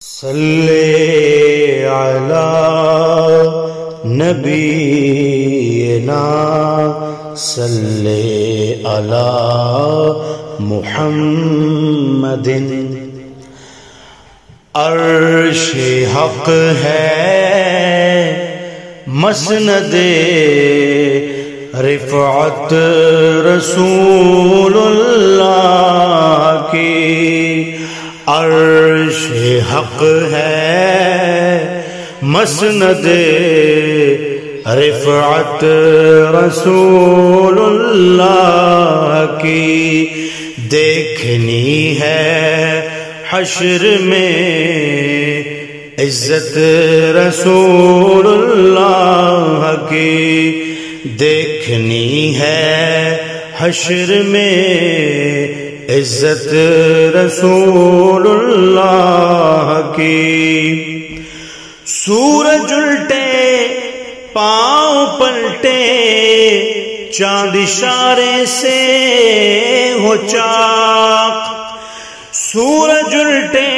صلی علی نبینا صلی علی محمد۔ عرش حق ہے مسند رفعت رسول اللہ کی، عرش حق ہے مسند رفعت رسول اللہ کی، دیکھنی ہے حشر میں عزت رسول اللہ کی، دیکھنی ہے حشر میں عزت رسول اللہ کی۔ سورج الٹے پاؤں پلٹے چاند اشارے سے ہو چاک، سورج الٹے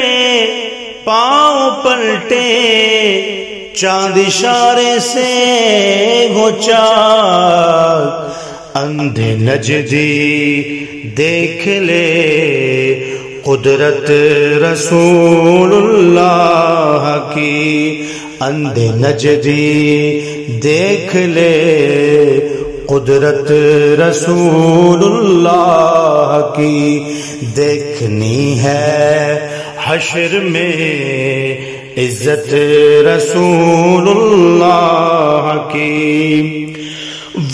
پاؤں پلٹے چاند اشارے سے ہو چاک، اندھے نجدی دیکھ لے قدرت رسول اللہ کی، اندھے نجدی دیکھ لے قدرت رسول اللہ کی، دیکھنی ہے حشر میں عزت رسول اللہ کی۔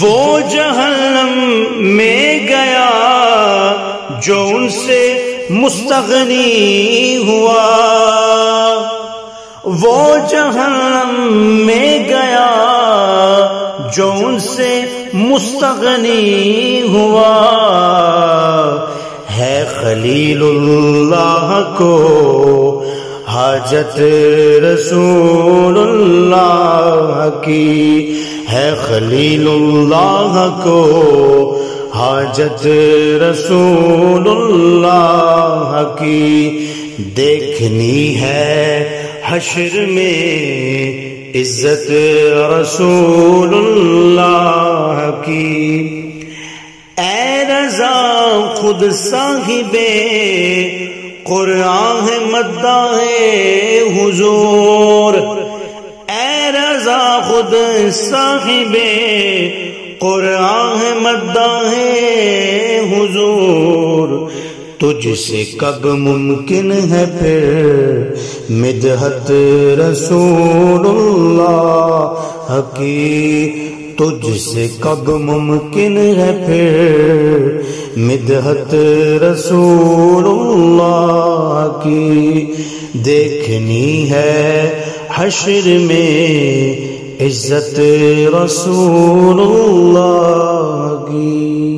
وہ جہنم میں گیا جو ان سے مستغنی ہوا، وہ جہنم میں گیا جو ان سے مستغنی ہوا، ہے خلیل اللہ کو حاجت رسول اللہ کی، ہے خلیل اللہ کو حاجت رسول اللہ کی، دیکھنی ہے حشر میں عزت رسول اللہ کی۔ اے رضا خود صاحب قرآن ہے مداح حضور، اے رضا خود صاحب قرآن ہے مداح حضور، تجھ سے کب ممکن ہے پھر مدحت رسول اللہ کی، تجھ سے کب ممکن ہے پھر مدحت رسول اللہ کی، دیکھنی ہے حشر میں عزت رسول اللہ کی۔